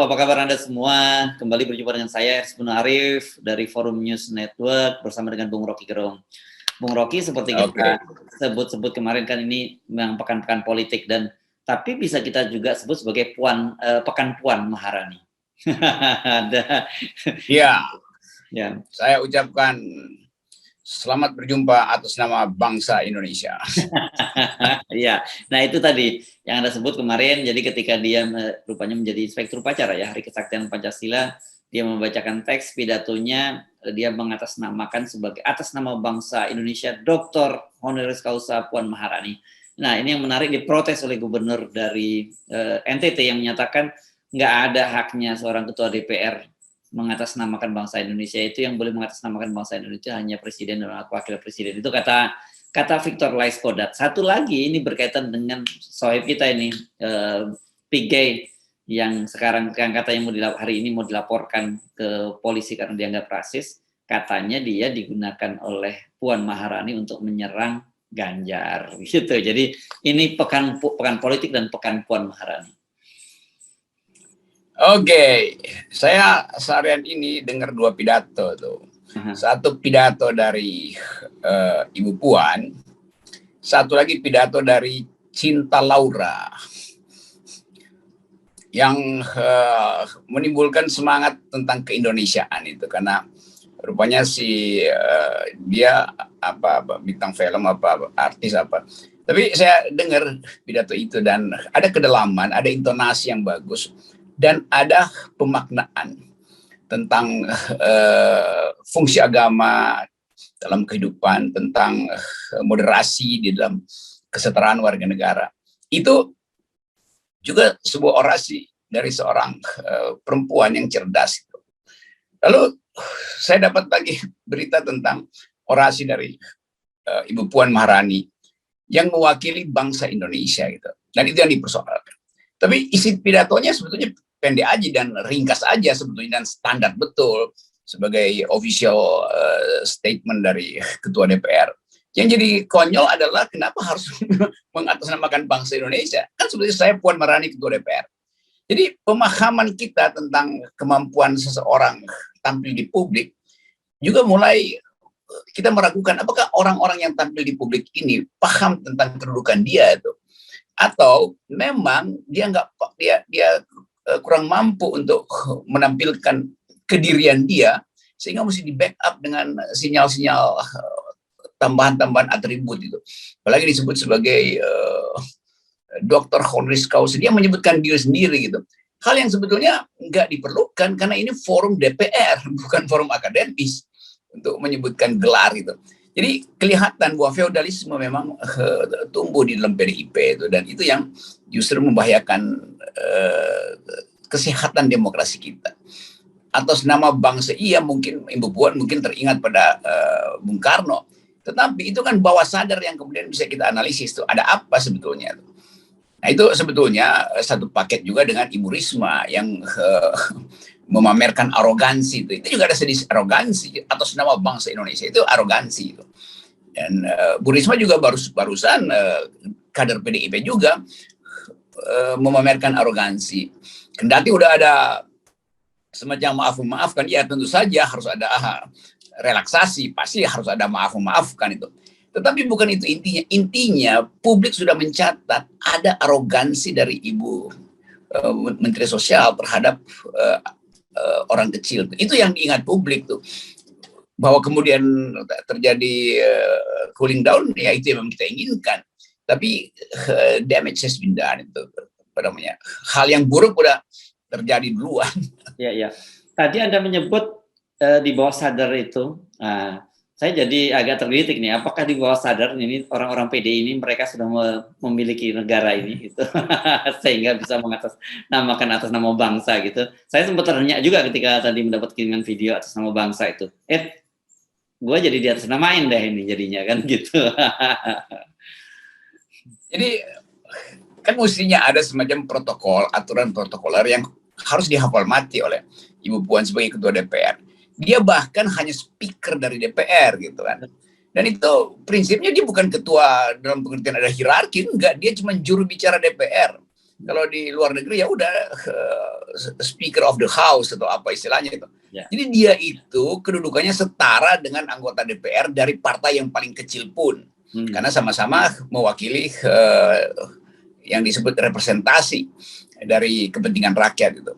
apa kabar Anda semua? Kembali berjumpa dengan saya, Ersbun Arif, dari Forum News Network, bersama dengan Bung Rocky Gerung. Bung Rocky, seperti kita sebut-sebut kemarin kan ini memang pekan-pekan politik, tapi bisa kita juga sebut sebagai pekan Puan Maharani. Ya, saya ucapkan selamat berjumpa atas nama bangsa Indonesia. Iya, nah itu tadi yang Anda sebut kemarin. Jadi ketika dia rupanya menjadi inspektur upacara ya, Hari Kesaktian Pancasila, dia membacakan teks pidatonya, dia mengatasnamakan sebagai atas nama bangsa Indonesia Dr. Honoris Causa Puan Maharani. Nah ini yang menarik, diprotes oleh gubernur dari NTT yang menyatakan nggak ada haknya seorang ketua DPR mengatasnamakan bangsa Indonesia. Itu yang boleh mengatasnamakan bangsa Indonesia hanya presiden dan wakil presiden. Itu kata Victor Laiskodat. Satu lagi ini berkaitan dengan sohib kita ini, Pigay, yang sekarang katanya hari ini mau dilaporkan ke polisi karena dianggap rasis. Katanya dia digunakan oleh Puan Maharani untuk menyerang Ganjar, gitu. Jadi ini pekan politik dan pekan Puan Maharani. Oke, saya seharian ini dengar dua pidato tuh. Satu pidato dari Ibu Puan, satu lagi pidato dari Cinta Laura yang menimbulkan semangat tentang keindonesiaan itu, karena rupanya dia bintang film artis apa. Tapi saya dengar pidato itu dan ada kedalaman, ada intonasi yang bagus. Dan ada pemaknaan tentang fungsi agama dalam kehidupan, tentang moderasi di dalam kesetaraan warga negara. Itu juga sebuah orasi dari seorang perempuan yang cerdas. Lalu saya dapat lagi berita tentang orasi dari Ibu Puan Maharani yang mewakili bangsa Indonesia gitu. Dan itu yang dipersoalkan. Tapi isi pidatonya sebetulnya pendek aja dan ringkas aja sebetulnya, dan standar betul sebagai official statement dari ketua DPR. Yang jadi konyol adalah kenapa harus mengatasnamakan bangsa Indonesia. Kan sebetulnya saya Puan Maharani ketua DPR. Jadi pemahaman kita tentang kemampuan seseorang tampil di publik juga mulai kita meragukan apakah orang-orang yang tampil di publik ini paham tentang kedudukan dia itu, atau memang dia kurang mampu untuk menampilkan kedirian dia, sehingga mesti di backup dengan sinyal-sinyal tambahan-tambahan atribut itu. Apalagi disebut sebagai Dr. Honoris Causa, dia menyebutkan diri sendiri gitu. Hal yang sebetulnya nggak diperlukan karena ini forum DPR, bukan forum akademis untuk menyebutkan gelar itu. Jadi kelihatan bahwa feodalisme memang tumbuh di dalam PDIP itu, dan itu yang justru membahayakan kesehatan demokrasi kita. Atas nama bangsa, iya mungkin Ibu Puan mungkin teringat pada Bung Karno, tetapi itu kan bawah sadar yang kemudian bisa kita analisis tuh ada apa sebetulnya. Nah itu sebetulnya satu paket juga dengan Ibu Risma yang memamerkan arogansi itu juga ada sedikit arogansi atas nama bangsa Indonesia, itu arogansi itu. Dan Bu Risma juga barusan kader PDIP juga memamerkan arogansi. Kendati udah ada semacam maaf-maafkan, ya tentu saja harus ada relaksasi, pasti harus ada maaf-maafkan itu. Tetapi bukan itu intinya. Intinya publik sudah mencatat ada arogansi dari Ibu Menteri Sosial terhadap orang kecil. Itu yang diingat publik tuh. Bahwa kemudian terjadi cooling down, ya itu yang kita inginkan. Tapi damage has been done itu, namanya. Hal yang buruk udah terjadi duluan. Ya. Tadi Anda menyebut di bawah sadar itu, saya jadi agak tergelitik nih. Apakah di bawah sadar ini orang-orang PDI ini mereka sudah memiliki negara ini, gitu, sehingga bisa mengatasnamakan atas nama bangsa gitu. Saya sempat tanya juga ketika tadi mendapat kiriman video atas nama bangsa itu. Gue jadi di atas namain deh ini jadinya kan gitu. Jadi kan mestinya ada semacam protokol, aturan protokoler yang harus dihafal mati oleh Ibu Puan sebagai ketua DPR. Dia bahkan hanya speaker dari DPR gitu kan. Dan itu prinsipnya dia bukan ketua dalam pengertian ada hierarki, enggak, dia cuma juru bicara DPR. Kalau di luar negeri ya udah Speaker of the House atau apa istilahnya itu. Ya. Jadi dia itu kedudukannya setara dengan anggota DPR dari partai yang paling kecil pun, karena sama-sama mewakili yang disebut representasi dari kepentingan rakyat itu.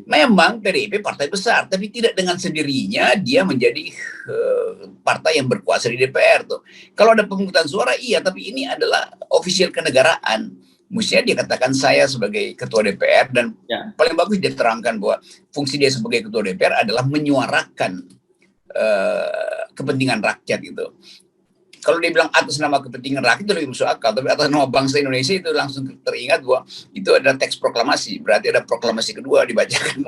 Memang PDIP partai besar, tapi tidak dengan sendirinya dia menjadi partai yang berkuasa di DPR tuh. Kalau ada pemungutan suara iya, tapi ini adalah ofisial kenegaraan. Mestinya dia katakan saya sebagai ketua DPR, dan paling bagus dia terangkan bahwa fungsi dia sebagai ketua DPR adalah menyuarakan kepentingan rakyat gitu. Kalau dia bilang atas nama kepentingan rakyat itu lebih masuk akal, tapi atas nama bangsa Indonesia itu langsung teringat bahwa itu adalah teks proklamasi, berarti ada proklamasi kedua dibacakan.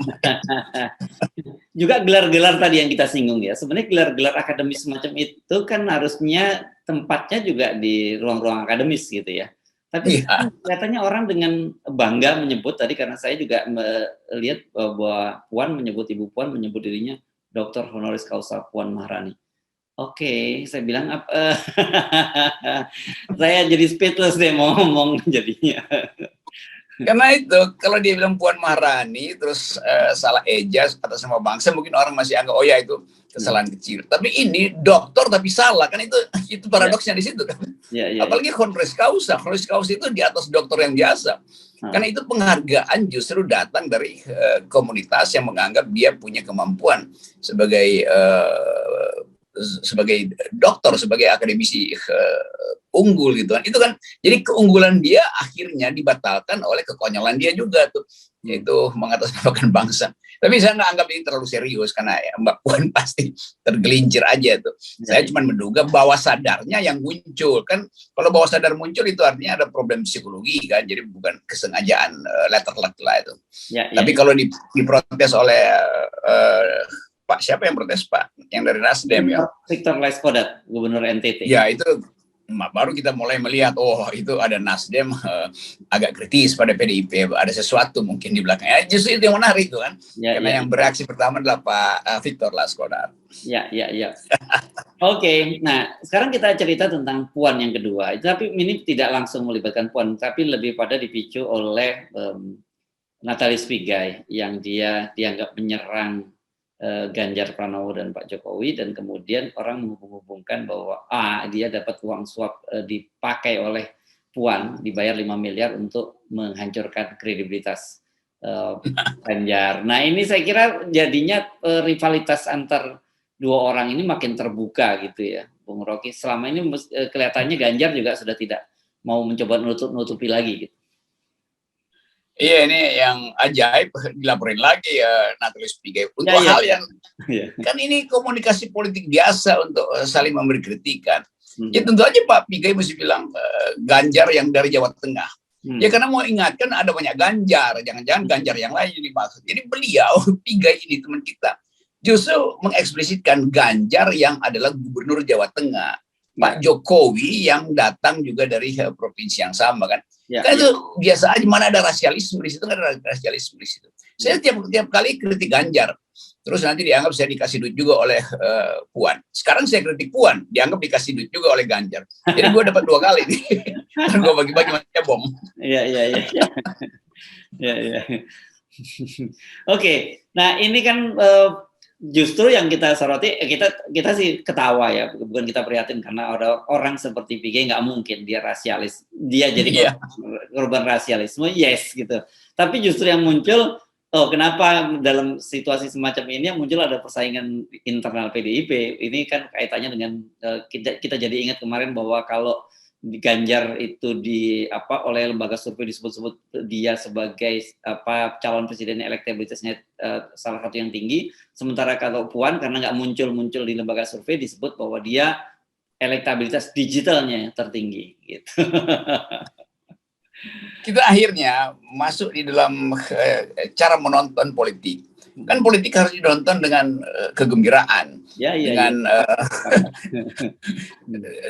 Juga gelar-gelar tadi yang kita singgung ya, sebenarnya gelar-gelar akademis semacam itu kan harusnya tempatnya juga di ruang-ruang akademis gitu ya. Tapi kelihatannya orang dengan bangga menyebut tadi, karena saya juga melihat bahwa Puan menyebut, Ibu Puan menyebut dirinya Dr. Honoris Causa Puan Maharani. Oke, saya bilang saya jadi speechless deh mau ngomong jadinya. Karena itu kalau dia bilang Puan Maharani terus salah ejas atas nama bangsa, mungkin orang masih anggap oh ya itu kesalahan kecil. Tapi ini dokter tapi salah, kan itu paradoksnya di situ kan. Apalagi honoris causa itu di atas dokter yang biasa. Karena itu penghargaan justru datang dari komunitas yang menganggap dia punya kemampuan sebagai dokter, sebagai akademisi unggul gitu kan. Itu kan jadi keunggulan dia akhirnya dibatalkan oleh kekonyolan dia juga tuh, yaitu mengatasnamakan bangsa. Tapi saya nggak anggap ini terlalu serius, karena ya, Mbak Puan pasti tergelincir aja tuh. Saya cuma menduga bawah sadarnya yang muncul kan. Kalau bawah sadar muncul itu artinya ada problem psikologi kan, jadi bukan kesengajaan letter-let lah itu. Tapi kalau diprotes oleh Pak, siapa yang protes Pak? Yang dari Nasdem ya? Victor Laiskodat, Gubernur NTT. Ya itu baru kita mulai melihat, oh itu ada Nasdem agak kritis pada PDIP, ada sesuatu mungkin di belakangnya. Justru itu yang menarik itu kan, karena yang bereaksi pertama adalah Pak Victor Laiskodat. Ya. Oke, nah sekarang kita cerita tentang Puan yang kedua. Tapi ini tidak langsung melibatkan Puan, tapi lebih pada dipicu oleh Natalius Pigai yang dia dianggap menyerang Ganjar Pranowo dan Pak Jokowi, dan kemudian orang menghubung-hubungkan bahwa dia dapat uang suap dipakai oleh Puan, dibayar 5 miliar untuk menghancurkan kredibilitas Ganjar. Nah ini saya kira jadinya rivalitas antar dua orang ini makin terbuka gitu ya, Bung Rocky. Selama ini kelihatannya Ganjar juga sudah tidak mau mencoba nutupi lagi gitu. Iya, ini yang ajaib dilaporin lagi ya Natalius Pigai untuk hal yang kan ini komunikasi politik biasa untuk saling memberi kritikan. Ya tentu aja Pak Pigai mesti bilang Ganjar yang dari Jawa Tengah. Ya karena mau ingatkan ada banyak Ganjar, jangan-jangan Ganjar yang lain yang dimaksud. Jadi beliau Pigai ini teman kita justru mengeksplisitkan Ganjar yang adalah Gubernur Jawa Tengah. Pak Jokowi yang datang juga dari provinsi yang sama kan. Kan itu biasa aja, mana ada rasialisme di situ, nggak ada rasialisme di situ. Saya tiap kali kritik Ganjar, terus nanti dianggap saya dikasih duit juga oleh Puan. Sekarang saya kritik Puan, dianggap dikasih duit juga oleh Ganjar. Jadi gue dapat 2 kali nih. Dan gue bagi-bagi macam bom. Iya. Oke, nah ini kan justru yang kita soroti, kita sih ketawa ya, bukan kita prihatin, karena orang seperti Pigai nggak mungkin dia rasialis, dia jadi korban rasialisme, yes gitu. Tapi justru yang muncul, kenapa dalam situasi semacam ini yang muncul ada persaingan internal PDIP. Ini kan kaitannya dengan kita jadi ingat kemarin bahwa kalau Ganjar itu oleh lembaga survei disebut-sebut dia sebagai calon presiden elektabilitasnya salah satu yang tinggi, sementara kalau Puan karena nggak muncul di lembaga survei disebut bahwa dia elektabilitas digitalnya tertinggi gitu. Kita akhirnya masuk di dalam cara menonton politik. Kan politik harus ditonton dengan kegembiraan,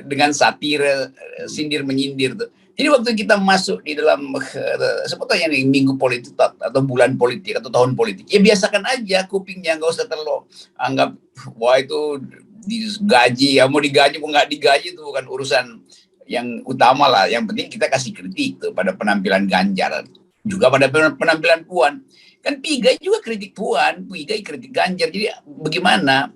dengan satir, sindir menyindir tuh. Jadi waktu kita masuk di dalam sebetulnya nih minggu politik atau bulan politik atau tahun politik, ya biasakan aja kupingnya, nggak usah terlalu anggap wah itu digaji, ya mau digaji mau nggak digaji itu bukan urusan yang utama lah. Yang penting kita kasih kritik tuh pada penampilan Ganjar, juga pada penampilan Puan. Kan Pigai juga kritik Puan, Pigai kritik Ganjar. Jadi bagaimana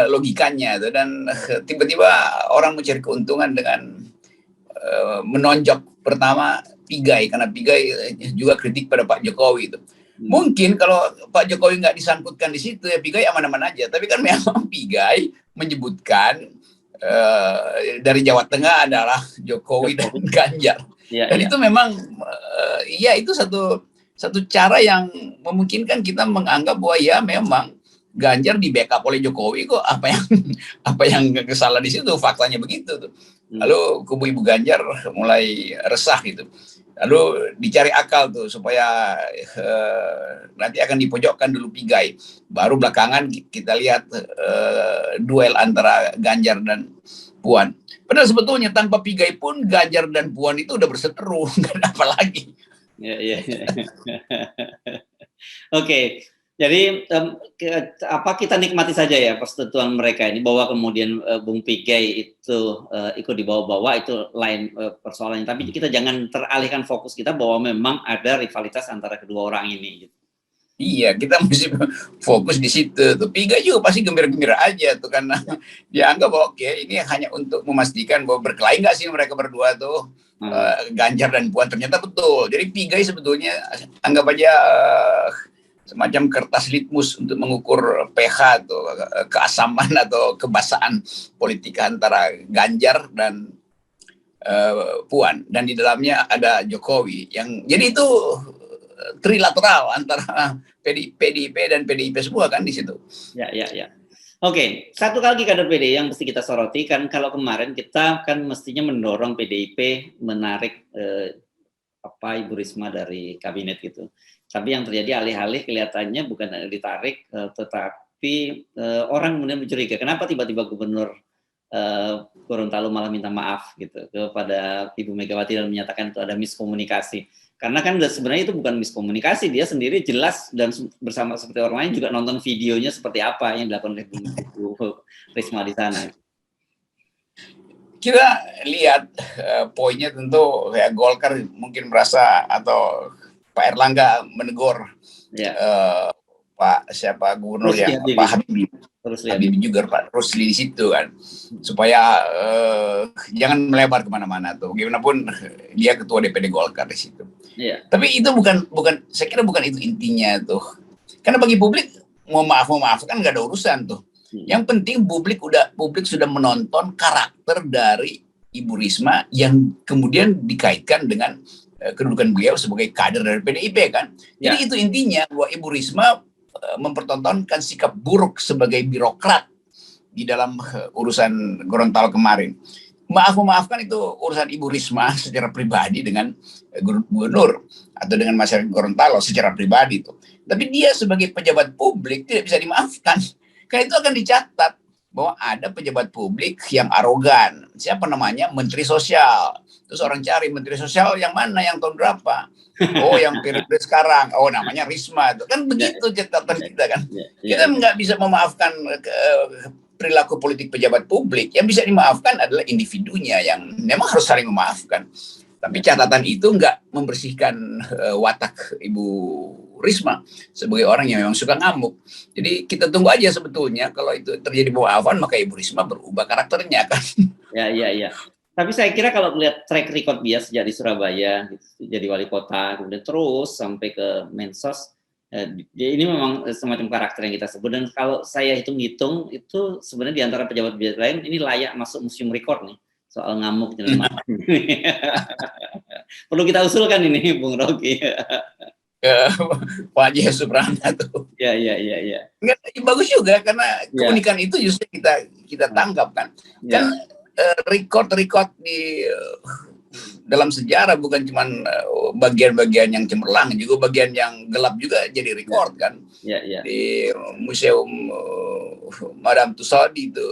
logikanya tuh? Dan tiba-tiba orang mencari keuntungan dengan menonjok pertama Pigai, karena Pigai juga kritik pada Pak Jokowi itu. Mungkin kalau Pak Jokowi nggak disangkutkan di situ ya Pigai aman-aman aja. Tapi kan memang Pigai menyebutkan dari Jawa Tengah adalah Jokowi dan Ganjar. Dan itu memang ya itu satu cara yang memungkinkan kita menganggap bahwa ya memang Ganjar di backup oleh Jokowi kok, apa yang salah di situ, faktanya begitu tuh. Lalu kubu Ibu Ganjar mulai resah gitu. Lalu dicari akal tuh supaya nanti akan dipojokkan dulu Pigai. Baru belakangan kita lihat duel antara Ganjar dan Puan. Padahal sebetulnya tanpa Pigai pun Ganjar dan Puan itu udah berseteru, nggak ada apa lagi. Ya. Oke. Jadi kita nikmati saja ya persetujuan mereka ini, bahwa kemudian Bung Pigai itu ikut dibawa-bawa, itu lain persoalannya. Tapi kita jangan teralihkan fokus kita bahwa memang ada rivalitas antara kedua orang ini. Gitu. Iya, kita mesti fokus di situ. Tuh Pigai juga pasti gembira-gembira aja tuh, karena dia anggap bahwa oke, ini hanya untuk memastikan bahwa berkelahi nggak sih mereka berdua tuh. Ganjar dan Puan ternyata betul. Jadi Pigai sebetulnya anggap aja semacam kertas litmus untuk mengukur pH atau keasaman atau kebasaan politik antara Ganjar dan Puan, dan di dalamnya ada Jokowi yang jadi itu trilateral antara PDIP dan PDIP semua kan di situ. Ya. Oke, satu lagi kader PDI yang mesti kita soroti kan, kalau kemarin kita kan mestinya mendorong PDIP menarik Ibu Risma dari kabinet gitu. Tapi yang terjadi alih-alih kelihatannya bukan ditarik, tetapi orang kemudian mencuriga kenapa tiba-tiba Gubernur Gorontalo malah minta maaf gitu kepada Ibu Megawati dan menyatakan itu ada miskomunikasi. Karena kan sebenarnya itu bukan miskomunikasi, dia sendiri jelas dan bersama seperti orang lain juga nonton videonya seperti apa yang dilakukan oleh Bu Risma di sana. Kita lihat poinnya tentu ya Golkar mungkin merasa atau Pak Erlangga menegur Pak gubernur yang Pak Habibie juga Pak Rusli di situ kan, supaya jangan melebar kemana-mana tuh. Bagaimanapun dia ketua DPD Golkar di situ. Tapi itu bukan saya kira bukan itu intinya tuh. Karena bagi publik mau maaf kan nggak ada urusan tuh. Yang penting publik sudah menonton karakter dari Ibu Risma yang kemudian dikaitkan dengan kedudukan beliau sebagai kader dari PDIP kan. Jadi itu intinya, bahwa Ibu Risma mempertontonkan sikap buruk sebagai birokrat di dalam urusan Gorontalo kemarin. Maafkan itu urusan Ibu Risma secara pribadi dengan gubernur atau dengan masyarakat Gorontalo secara pribadi itu. Tapi dia sebagai pejabat publik tidak bisa dimaafkan. Karena itu akan dicatat bahwa ada pejabat publik yang arogan. Siapa namanya? Menteri Sosial. Terus orang cari Menteri Sosial yang mana, yang tahun berapa? Oh, yang periode sekarang. Oh, namanya Risma. Kan begitu catatan kita kan. Kita nggak bisa memaafkan perilaku politik pejabat publik. Yang bisa dimaafkan adalah individunya yang memang harus saling memaafkan. Tapi catatan itu nggak membersihkan watak Ibu Risma sebagai orang yang memang suka ngamuk. Jadi kita tunggu aja sebetulnya kalau itu terjadi pemaafan, maka Ibu Risma berubah karakternya kan. Ya. Tapi saya kira kalau melihat track record dia sejak di Surabaya, gitu, jadi wali kota, kemudian terus sampai ke Mensos, ini memang semacam karakter yang kita sebut. Dan kalau saya hitung-hitung, itu sebenarnya di antara pejabat-pejabat lain, ini layak masuk museum record nih, soal ngamuk. Perlu kita usulkan ini, Bung Rocky. Pak Haji Suprana tuh. Ya. Bagus juga, karena keunikan itu justru kita tangkap kan. Kan record di dalam sejarah bukan cuma bagian-bagian yang cemerlang, juga bagian yang gelap juga jadi record kan. Di Museum Madame Tussauds itu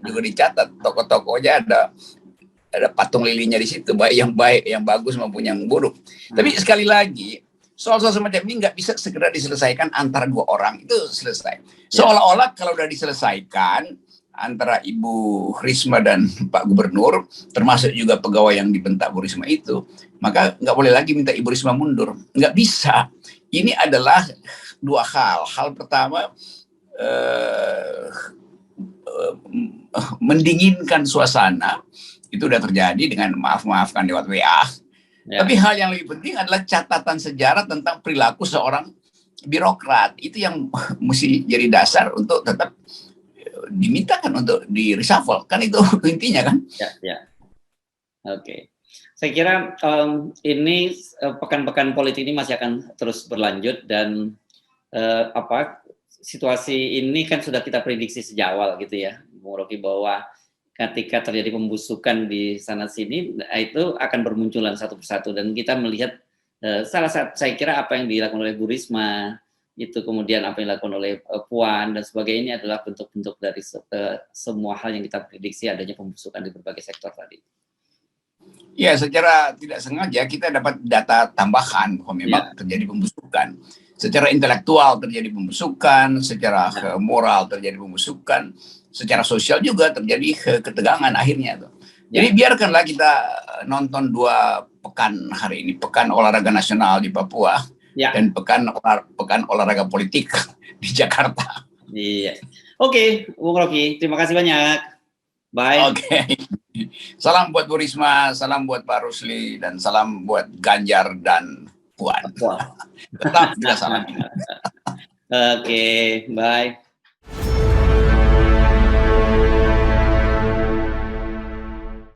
juga dicatat tokoh-tokohnya, ada patung lilinya di situ, baik yang bagus maupun yang buruk. Tapi sekali lagi, soal-soal semacam ini nggak bisa segera diselesaikan antara dua orang, itu selesai. Seolah-olah kalau udah diselesaikan antara Ibu Risma dan Pak Gubernur, termasuk juga pegawai yang dibentak Bu Risma itu, maka nggak boleh lagi minta Ibu Risma mundur. Nggak bisa. ini adalah dua hal. Hal pertama, mendinginkan suasana, itu udah terjadi dengan maaf-maafkan lewat WA. Ya. Tapi hal yang lebih penting adalah catatan sejarah tentang perilaku seorang birokrat. Itu yang mesti jadi dasar untuk tetap dimintakan untuk di reshuffle. Kan itu intinya kan? Ya. Oke. Saya kira ini pekan-pekan politik ini masih akan terus berlanjut, dan situasi ini kan sudah kita prediksi sejak awal gitu ya, Bung Rocky, bahwa ketika terjadi pembusukan di sana sini, itu akan bermunculan satu persatu, dan kita melihat salah satu, saya kira apa yang dilakukan oleh Bu Risma itu, kemudian apa yang dilakukan oleh Puan dan sebagainya, ini adalah bentuk-bentuk dari semua hal yang kita prediksi adanya pembusukan di berbagai sektor tadi. Ya, secara tidak sengaja kita dapat data tambahan bahwa memang terjadi pembusukan. Secara intelektual terjadi pembusukan, secara moral terjadi pembusukan, secara sosial juga terjadi ketegangan akhirnya. Jadi biarkanlah kita nonton 2 pekan hari ini, pekan olahraga nasional di Papua dan pekan olahraga politik di Jakarta. Iya. Oke, Bung Rocky, terima kasih banyak. Bye. Oke. Salam buat Bu Risma, salam buat Pak Rusli, dan salam buat Ganjar dan Puan. Tetap kita salam. Oke, bye.